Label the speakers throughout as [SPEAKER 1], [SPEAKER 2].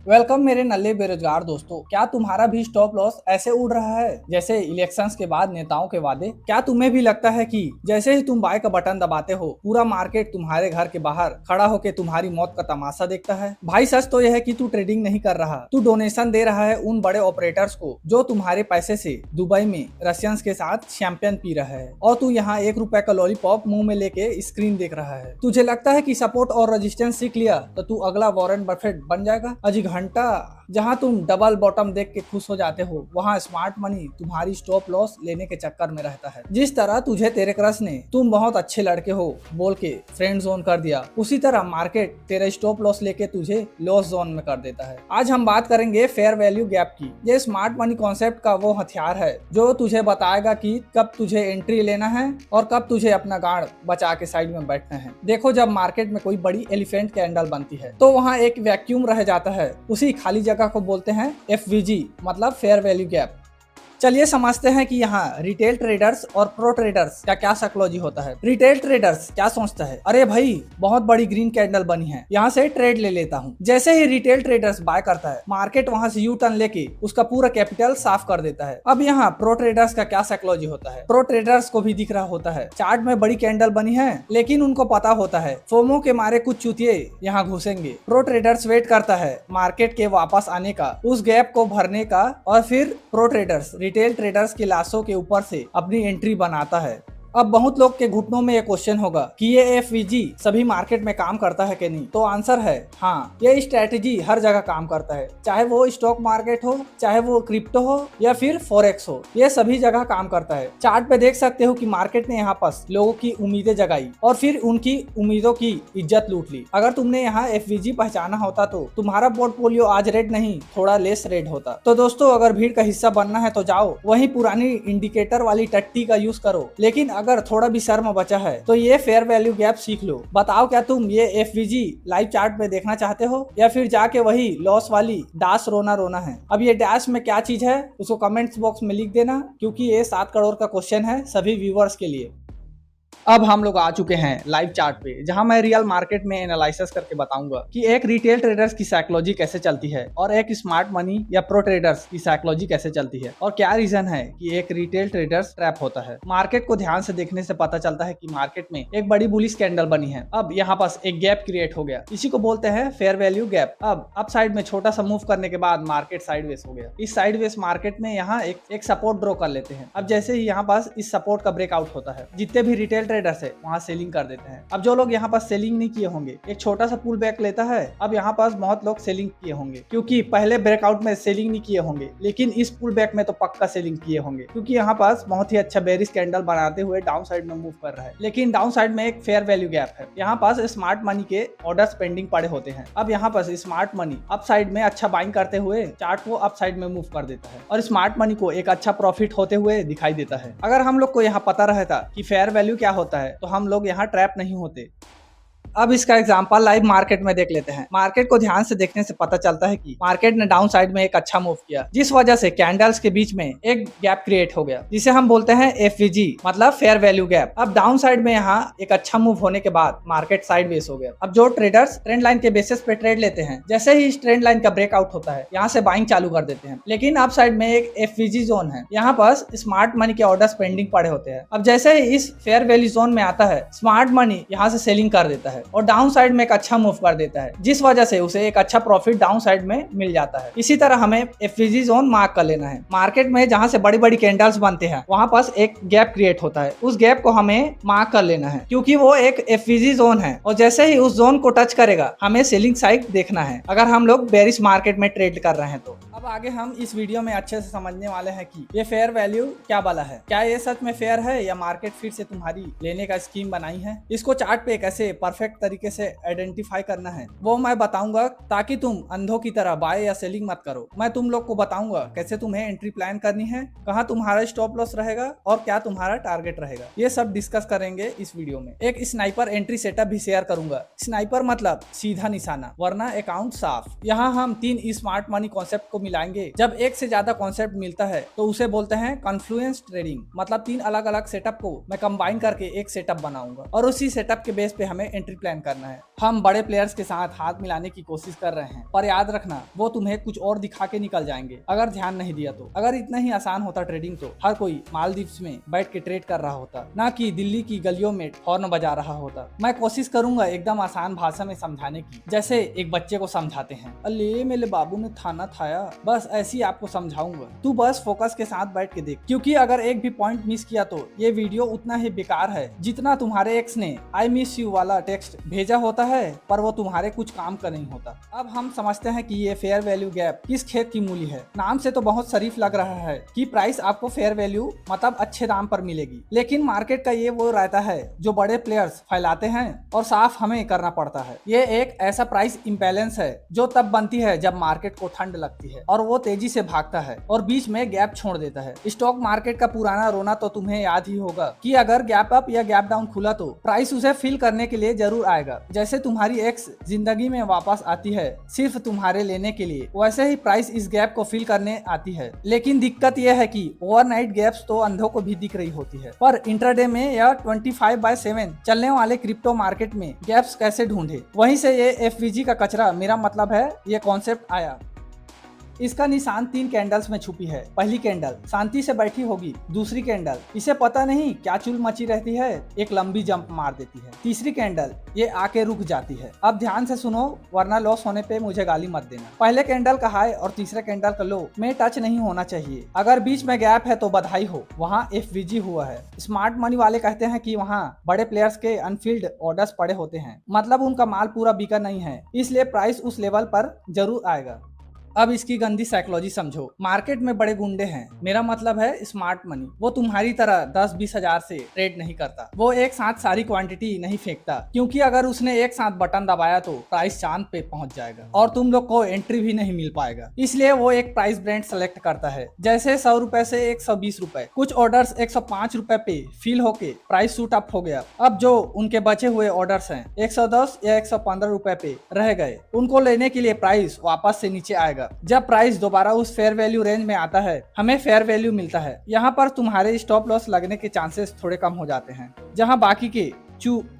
[SPEAKER 1] Welcome मेरे नल्ले बेरोजगार दोस्तों। क्या तुम्हारा भी स्टॉप लॉस ऐसे उड़ रहा है जैसे इलेक्शंस के बाद नेताओं के वादे? क्या तुम्हें भी लगता है कि जैसे ही तुम बाय का बटन दबाते हो पूरा मार्केट तुम्हारे घर के बाहर खड़ा होकर तुम्हारी मौत का तमाशा देखता है? भाई सच तो यह है कि तू ट्रेडिंग नहीं कर रहा, तू डोनेशन दे रहा है उन बड़े ऑपरेटर्स को जो तुम्हारे पैसे से दुबई में रशियंस के साथ शैंपियन पी रहा है और तू यहाँ ₹1 का लॉलीपॉप मुंह में लेके स्क्रीन देख रहा है। तुझे लगता है कि सपोर्ट और रेजिस्टेंस सीख लिया तो तू अगला वॉरेन बफेट बन जाएगा? अजी घंटा, जहां तुम डबल बॉटम देख के खुश हो जाते हो वहां स्मार्ट मनी तुम्हारी स्टॉप लॉस लेने के चक्कर में रहता है। जिस तरह तुझे तेरे क्रश ने तुम बहुत अच्छे लड़के हो बोल के फ्रेंड जोन कर दिया, उसी तरह मार्केट तेरा स्टॉप लॉस लेके तुझे लॉस जोन में कर देता है। आज हम बात करेंगे फेयर वैल्यू गैप की। ये स्मार्ट मनी कॉन्सेप्ट का वो हथियार है जो तुझे बताएगा कि कब तुझे एंट्री लेना है और कब तुझे अपना गाड़ बचा के साइड में बैठना है। देखो, जब मार्केट में कोई बड़ी एलिफेंट कैंडल बनती है तो वहाँ एक वैक्यूम रह जाता है, उसी खाली जगह को बोलते हैं एफवीजी, मतलब फेयर वैल्यू गैप। चलिए समझते हैं कि यहाँ रिटेल ट्रेडर्स और प्रो ट्रेडर्स का क्या साइकोलॉजी होता है। रिटेल ट्रेडर्स क्या सोचता है, अरे भाई बहुत बड़ी ग्रीन कैंडल बनी है, यहाँ से ट्रेड ले लेता हूँ। जैसे ही रिटेल ट्रेडर्स बाय करता है मार्केट वहां से यू टर्न लेके उसका पूरा कैपिटल साफ कर देता है। अब यहाँ प्रो ट्रेडर्स का क्या साइकोलॉजी होता है, प्रो ट्रेडर्स को भी दिख रहा होता है चार्ट में बड़ी कैंडल बनी है, लेकिन उनको पता होता है फोमो के मारे कुछ चूतिए यहाँ घुसेंगे। प्रो ट्रेडर्स वेट करता है मार्केट के वापस आने का, उस गैप को भरने का, और फिर प्रो ट्रेडर्स रिटेल ट्रेडर्स की लाशों के ऊपर से अपनी एंट्री बनाता है। अब बहुत लोग के घुटनों में ये क्वेश्चन होगा कि ये एफवीजी सभी मार्केट में काम करता है कि नहीं, तो आंसर है हाँ, ये स्ट्रेटेजी हर जगह काम करता है, चाहे वो स्टॉक मार्केट हो, चाहे वो क्रिप्टो हो या फिर फॉरेक्स हो, ये सभी जगह काम करता है। चार्ट पे देख सकते हो कि मार्केट ने यहाँ पास लोगों की उम्मीदें जगाई और फिर उनकी उम्मीदों की इज्जत लूट ली। अगर तुमने यहाँ एफवीजी पहचाना होता तो तुम्हारा पोर्टफोलियो आज रेड नहीं थोड़ा लेस रेड होता। तो दोस्तों, अगर भीड़ का हिस्सा बनना है तो जाओ वही पुरानी इंडिकेटर वाली टट्टी का यूज करो, लेकिन अगर थोड़ा भी शर्म बचा है तो ये फेयर वैल्यू गैप सीख लो। बताओ, क्या तुम ये एफवीजी लाइव चार्ट में देखना चाहते हो या फिर जाके वही लॉस वाली डैश रोना रोना है? अब ये डैश में क्या चीज है उसको कमेंट्स बॉक्स में लिख देना, क्योंकि ये 7 करोड़ का क्वेश्चन है सभी व्यूवर्स के लिए। अब हम लोग आ चुके हैं लाइव चार्ट पे, जहां मैं रियल मार्केट में एनालिसिस करके बताऊंगा कि एक रिटेल ट्रेडर्स की साइकोलॉजी कैसे चलती है और एक स्मार्ट मनी या प्रो ट्रेडर्स की साइकोलॉजी कैसे चलती है, और क्या रीजन है कि एक रिटेल ट्रेडर्स ट्रैप होता है। मार्केट को ध्यान से देखने से पता चलता है कि मार्केट में एक बड़ी बुलिश कैंडल बनी है। अब यहाँ पास एक गैप क्रिएट हो गया, इसी को बोलते हैं फेयर वैल्यू गैप। अब अप साइड में छोटा सा मूव करने के बाद मार्केट साइडवेज हो गया। इस साइडवेज मार्केट में यहाँ एक सपोर्ट ड्रॉ कर लेते हैं। अब जैसे ही यहाँ पास इस सपोर्ट का ब्रेकआउट होता है, जितने भी रिटेल ट्रेडर्स है वहां सेलिंग कर देते हैं। अब जो लोग यहाँ पास सेलिंग नहीं किए होंगे एक छोटा सा पुल बैक लेता है। अब यहाँ पास बहुत लोग सेलिंग किए होंगे क्योंकि पहले ब्रेकआउट में सेलिंग नहीं किए होंगे, लेकिन इस पुल बैक में तो पक्का सेलिंग किए होंगे, क्योंकि यहाँ पास बहुत ही अच्छा बेरिश कैंडल बनाते हुए डाउन साइड में मूव कर रहा है। लेकिन डाउन साइड में एक फेयर वैल्यू गैप है, यहाँ पास स्मार्ट मनी के ऑर्डर्स पेंडिंग पड़े होते हैं। अब यहाँ पास स्मार्ट मनी अप साइड में अच्छा बाइंग करते हुए चार्ट को अप साइड में मूव कर देता है और स्मार्ट मनी को एक अच्छा प्रॉफिट होते हुए दिखाई देता है। अगर हम लोग को यहाँ पता रहता कि फेयर वैल्यू क्या होता है तो हम लोग यहाँ ट्रैप नहीं होते। अब इसका एग्जांपल लाइव मार्केट में देख लेते हैं। मार्केट को ध्यान से देखने से पता चलता है कि मार्केट ने डाउन साइड में एक अच्छा मूव किया, जिस वजह से कैंडल्स के बीच में एक गैप क्रिएट हो गया, जिसे हम बोलते हैं एफवीजी, मतलब फेयर वैल्यू गैप। अब डाउन साइड में यहाँ एक अच्छा मूव होने के बाद मार्केट साइडवेज हो गया। अब जो ट्रेडर्स ट्रेंड लाइन के बेसिस पे ट्रेड लेते हैं, जैसे ही इस ट्रेंड लाइन का ब्रेकआउट होता है यहाँ से बाइंग चालू कर देते हैं। लेकिन अप साइड में एक एफवीजी जोन है, यहाँ पास स्मार्ट मनी के ऑर्डर्स पेंडिंग पड़े होते हैं। अब जैसे ही इस फेयर वैल्यू जोन में आता है स्मार्ट मनी यहाँ से सेलिंग कर देता है और डाउन साइड में एक अच्छा मूव कर देता है, जिस वजह से उसे एक अच्छा प्रॉफिट डाउन साइड में मिल जाता है। इसी तरह हमें एफवीजी जोन मार्क कर लेना है। मार्केट में जहां से बड़ी बड़ी कैंडल्स बनते हैं वहां पास एक गैप क्रिएट होता है, उस गैप को हमें मार्क कर लेना है, क्योंकि वो एक एफवीजी जोन है और जैसे ही उस जोन को टच करेगा हमें सेलिंग साइड देखना है, अगर हम लोग बेरिश मार्केट में ट्रेड कर रहे हैं तो। अब आगे हम इस वीडियो में अच्छे से समझने वाले हैं कि ये फेयर वैल्यू क्या वाला है, क्या ये सच में फेयर है या मार्केट फिर से तुम्हारी लेने का स्कीम बनाई है। इसको चार्ट पे कैसे परफेक्ट तरीके से आइडेंटिफाई करना है वो मैं बताऊंगा, ताकि तुम अंधों की तरह बाय या सेलिंग मत करो। मैं तुम लोग को बताऊंगा कैसे तुम्हें एंट्री प्लान करनी है, कहाँ तुम्हारा स्टॉप लॉस रहेगा और क्या तुम्हारा टारगेट रहेगा, ये सब डिस्कस करेंगे इस वीडियो में। एक स्नाइपर एंट्री सेटअप भी शेयर करूंगा। स्नाइपर मतलब सीधा निशाना वरना अकाउंट साफ। यहाँ हम 3 स्मार्ट मनी कॉन्सेप्ट को मिलाएंगे। जब एक से ज्यादा कॉन्सेप्ट मिलता है तो उसे बोलते हैं कॉन्फ्लुएंस ट्रेडिंग। मतलब 3 अलग अलग सेटअप को मैं कंबाइन करके एक सेटअप बनाऊंगा और उसी सेटअप के बेस पे हमें एंट्री प्लान करना है। हम बड़े प्लेयर्स के साथ हाथ मिलाने की कोशिश कर रहे हैं, पर याद रखना वो तुम्हें कुछ और दिखा के निकल जाएंगे अगर ध्यान नहीं दिया तो। अगर इतना ही आसान होता ट्रेडिंग तो हर कोई मालदीव्स में बैठ के ट्रेड कर रहा होता, ना कि दिल्ली की गलियों में हॉर्न बजा रहा होता। मैं कोशिश करूंगा एकदम आसान भाषा में समझाने की, जैसे एक बच्चे को समझाते हैं। अले मेरे बाबू ने थाना थाया, बस ऐसे ही आपको समझाऊंगा। तू बस फोकस के साथ बैठ के देख, क्योंकि अगर एक भी पॉइंट मिस किया तो ये वीडियो उतना ही बेकार है जितना तुम्हारे एक्स ने आई मिस यू वाला टेक्स्ट भेजा होता है, पर वो तुम्हारे कुछ काम का नहीं होता। अब हम समझते हैं कि ये फेयर वैल्यू गैप किस खेत की मूली है। नाम से तो बहुत शरीफ लग रहा है कि प्राइस आपको फेयर वैल्यू मतलब अच्छे दाम पर मिलेगी, लेकिन मार्केट का ये वो रहता है जो बड़े प्लेयर्स फैलाते हैं और साफ हमें करना पड़ता है। ये एक ऐसा प्राइस इम्बैलेंस है जो तब बनती है जब मार्केट को ठंड लगती है और वो तेजी से भागता है और बीच में गैप छोड़ देता है। स्टॉक मार्केट का पुराना रोना तो तुम्हें याद ही होगा कि अगर गैप अप या गैप डाउन खुला तो प्राइस उसे फिल करने के लिए जरूर आएगा। जैसे तुम्हारी एक्स जिंदगी में वापस आती है सिर्फ तुम्हारे लेने के लिए, वैसे ही प्राइस इस गैप को फिल करने आती है। लेकिन दिक्कत यह है कि ओवरनाइट गैप्स तो अंधों को भी दिख रही होती है, पर इंट्राडे में या 25/7 चलने वाले क्रिप्टो मार्केट में गैप्स कैसे ढूंढे। वहीं से ये एफवीजी का कचरा, मेरा मतलब है ये कॉन्सेप्ट आया। इसका निशान 3 कैंडल्स में छुपी है। पहली कैंडल शांति से बैठी होगी, दूसरी कैंडल इसे पता नहीं क्या चुल मची रहती है, एक लंबी जंप मार देती है, तीसरी कैंडल ये आके रुक जाती है। अब ध्यान से सुनो वरना लॉस होने पे मुझे गाली मत देना। पहले कैंडल का हाई और तीसरे कैंडल का लो में टच नहीं होना चाहिए। अगर बीच में गैप है तो बधाई हो, वहाँ एफवीजी हुआ है। स्मार्ट मनी वाले कहते हैं कि वहाँ बड़े प्लेयर्स के अनफिल्ड ऑर्डर्स पड़े होते हैं, मतलब उनका माल पूरा बिका नहीं है, इसलिए प्राइस उस लेवल पर जरूर आएगा। अब इसकी गंदी साइकोलॉजी समझो। मार्केट में बड़े गुंडे हैं, मेरा मतलब है स्मार्ट मनी। वो तुम्हारी तरह 10-20 हजार से ट्रेड नहीं करता, वो एक साथ सारी क्वांटिटी नहीं फेंकता, क्योंकि अगर उसने एक साथ बटन दबाया तो प्राइस चांद पे पहुंच जाएगा और तुम लोग को एंट्री भी नहीं मिल पाएगा। इसलिए वो एक प्राइस ब्रांड सेलेक्ट करता है, जैसे 100 रुपए से 120 रुपए। कुछ ऑर्डर्स 105 रुपए पे फिल होके प्राइस शूट अप हो गया। अब जो उनके बचे हुए ऑर्डर्स हैं 110 या 115 रुपए पे रह गए, उनको लेने के लिए प्राइस वापस से नीचे आएगा। जब प्राइस दोबारा उस फेयर वैल्यू रेंज में आता है, हमें फेयर वैल्यू मिलता है। यहाँ पर तुम्हारे स्टॉप लॉस लगने के चांसेस थोड़े कम हो जाते हैं। जहाँ बाकी के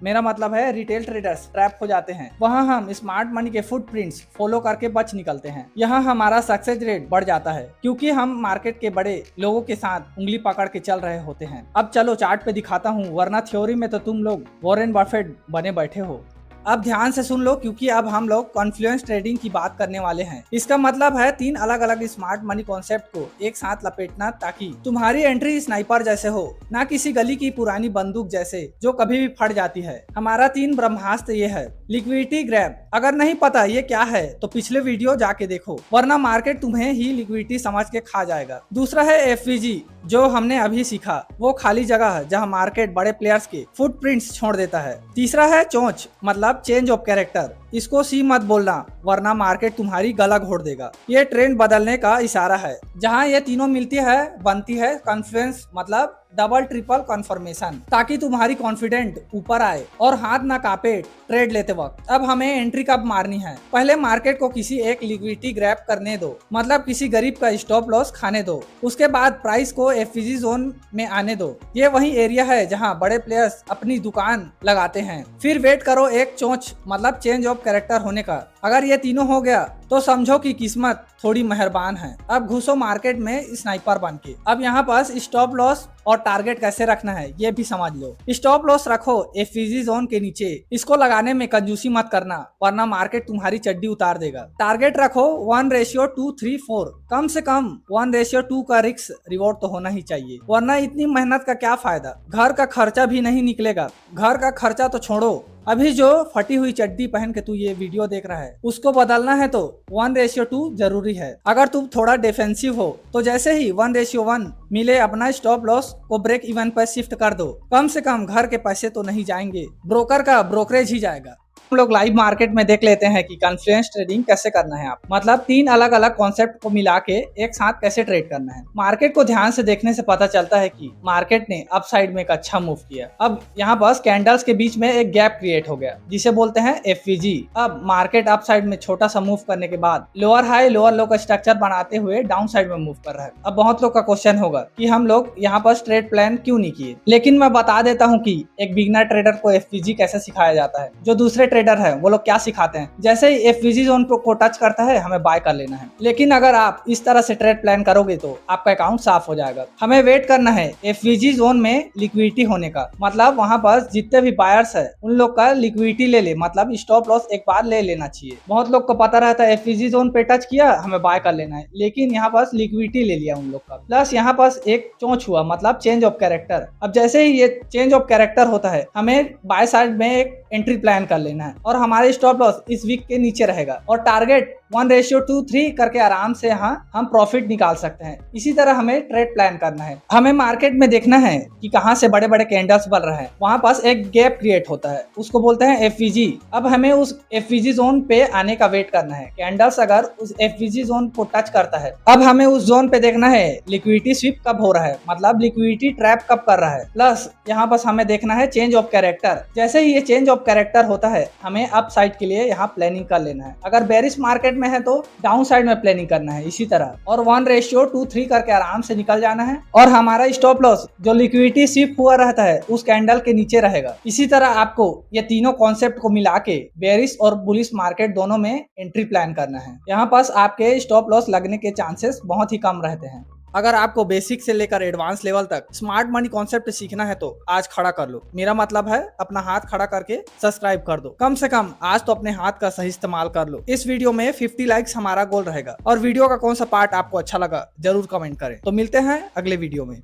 [SPEAKER 1] मेरा मतलब है रिटेल ट्रेडर्स ट्रैप हो जाते हैं, वहाँ हम स्मार्ट मनी के फुटप्रिंट्स फॉलो करके बच निकलते हैं। यहाँ हमारा सक्सेस रेट बढ़ जाता है, क्योंकि हम मार्केट के बड़े लोगों के साथ उंगली पकड़ के चल रहे होते हैं। अब चलो चार्ट पे दिखाता हूँ, वरना थ्योरी में तो तुम लोग वॉरेन बफेट बने बैठे हो। अब ध्यान से सुन लो, क्योंकि अब हम लोग कॉन्फ्लुएंस ट्रेडिंग की बात करने वाले हैं। इसका मतलब है 3 अलग अलग स्मार्ट मनी कॉन्सेप्ट को एक साथ लपेटना, ताकि तुम्हारी एंट्री स्नाइपर जैसे हो, ना किसी गली की पुरानी बंदूक जैसे जो कभी भी फट जाती है। हमारा 3 ब्रह्मास्त्र ये है। लिक्विडिटी ग्रैब, अगर नहीं पता ये क्या है तो पिछले वीडियो जाके देखो, वरना मार्केट तुम्हें ही लिक्विडिटी समझ के खा जाएगा। दूसरा है एफवीजी, जो हमने अभी सीखा, वो खाली जगह है जहाँ मार्केट बड़े प्लेयर्स के फुटप्रिंट्स छोड़ देता है। तीसरा है चोंच, मतलब चेंज ऑफ कैरेक्टर, इसको सी मत बोलना वरना मार्केट तुम्हारी गला घोट देगा। ये ट्रेंड बदलने का इशारा है। जहाँ ये तीनों मिलती है बनती है कॉन्फ्लुएंस, मतलब डबल ट्रिपल कन्फर्मेशन, ताकि तुम्हारी कॉन्फिडेंट ऊपर आए और हाथ ना कांपे ट्रेड लेते वक्त। अब हमें एंट्री कब मारनी है? पहले मार्केट को किसी एक लिक्विडिटी ग्रैब करने दो, मतलब किसी गरीब का स्टॉप लॉस खाने दो। उसके बाद प्राइस को एफवीजी जोन में आने दो। ये वही एरिया है जहाँ बड़े प्लेयर्स अपनी दुकान लगाते हैं। फिर वेट करो एक चोंच, मतलब चेंज ऑफ कैरेक्टर होने का। अगर ये तीनों हो गया तो समझो कि किस्मत थोड़ी मेहरबान है। अब घुसो मार्केट में स्नाइपर बन के। अब यहाँ पास स्टॉप लॉस और टारगेट कैसे रखना है ये भी समझ लो। स्टॉप लॉस रखो एफवीजी जोन के नीचे, इसको लगाने में कंजूसी मत करना वरना मार्केट तुम्हारी चड्डी उतार देगा। टारगेट रखो 1:2-3-4, कम से कम 1:2 का रिस्क रिवॉर्ड तो होना ही चाहिए, वरना इतनी मेहनत का क्या फायदा। घर का खर्चा भी नहीं निकलेगा। घर का खर्चा तो छोड़ो, अभी जो फटी हुई चड्डी पहन के तू ये वीडियो देख रहा है उसको बदलना है तो 1:2 जरूरी है। अगर तुम थोड़ा डिफेंसिव हो तो जैसे ही 1:1 मिले अपना स्टॉप लॉस को ब्रेक इवन पर शिफ्ट कर दो। कम से कम घर के पैसे तो नहीं जाएंगे, ब्रोकर का ब्रोकरेज ही जाएगा। हम लोग लाइव मार्केट में देख लेते हैं कि कॉन्फ्लुएंस ट्रेडिंग कैसे करना है। आप मतलब 3 अलग अलग कॉन्सेप्ट को मिला के एक साथ कैसे ट्रेड करना है। मार्केट को ध्यान से देखने से पता चलता है कि मार्केट ने अप साइड में एक अच्छा मूव किया। अब यहाँ बस कैंडल्स के बीच में एक गैप क्रिएट हो गया जिसे बोलते हैं एफवीजी। अब मार्केट अप साइड में छोटा सा मूव करने के बाद लोअर हाई लोअर लो का स्ट्रक्चर बनाते हुए डाउन साइड में मूव कर रहा है। अब बहुत लोग का क्वेश्चन होगा कि हम लोग यहाँ पर ट्रेड प्लान क्यों नहीं किए, लेकिन मैं बता देता हूँ कि एक बिगनर ट्रेडर को एफवीजी कैसे सिखाया जाता है। जो दूसरे ट्रेडर है वो लोग क्या सिखाते हैं, जैसे ही एफवीजी जोन को टच करता है हमें बाय कर लेना है। लेकिन अगर आप इस तरह से ट्रेड प्लान करोगे तो आपका अकाउंट साफ हो जाएगा। हमें वेट करना है एफवीजी जोन में लिक्विडिटी होने का, मतलब वहां पर जितने भी बायर्स है उन लोग का लिक्विडिटी ले ले, मतलब स्टॉप लॉस एक बार ले लेना चाहिए। बहुत लोग को पता रहता है एफवीजी जोन पे टच किया हमें बाय कर लेना है, लेकिन यहाँ पास लिक्विडिटी ले लिया उन लोग का। प्लस यहाँ पास एक चोंच हुआ, मतलब चेंज ऑफ कैरेक्टर। अब जैसे ही ये चेंज ऑफ कैरेक्टर होता है हमें बाय साइड में एक एंट्री प्लान कर लेना है और हमारे स्टॉप लॉस इस वीक के नीचे रहेगा और टारगेट 1:3 करके आराम से यहाँ हम प्रॉफिट निकाल सकते हैं। इसी तरह हमें ट्रेड प्लान करना है। हमें मार्केट में देखना है कि कहाँ से बड़े बड़े कैंडल्स बन रहे हैं, वहां पास एक गैप क्रिएट होता है, उसको बोलते हैं एफवीजी। अब हमें उस एफवीजी जोन पे आने का वेट करना है। कैंडल्स अगर उस एफवीजी जोन को टच करता है अब हमें उस जोन पे देखना है लिक्विडिटी स्वीप कब हो रहा है, मतलब लिक्विडिटी ट्रैप कब कर रहा है। प्लस यहाँ पास हमें देखना है चेंज ऑफ कैरेक्टर। जैसे ही ये चेंज ऑफ कैरेक्टर होता है हमें अप साइड के लिए यहाँ प्लानिंग कर लेना है। अगर बेरिश मार्केट में है तो डाउन साइड में प्लानिंग करना है इसी तरह, और 1:3 करके आराम से निकल जाना है और हमारा स्टॉप लॉस जो लिक्विडिटी शिफ्ट हुआ रहता है उस कैंडल के नीचे रहेगा। इसी तरह आपको ये तीनों कॉन्सेप्ट को मिला के बेरिश और बुलिश मार्केट दोनों में एंट्री प्लान करना है। यहाँ पास आपके स्टॉप लॉस लगने के चांसेस बहुत ही कम रहते हैं। अगर आपको बेसिक से लेकर एडवांस लेवल तक स्मार्ट मनी कॉन्सेप्ट सीखना है तो आज खड़ा कर लो। मेरा मतलब है अपना हाथ खड़ा करके सब्सक्राइब कर दो। कम से कम आज तो अपने हाथ का सही इस्तेमाल कर लो। इस वीडियो में 50 लाइक्स हमारा गोल रहेगा और वीडियो का कौन सा पार्ट आपको अच्छा लगा जरूर कमेंट करें। तो मिलते हैं अगले वीडियो में।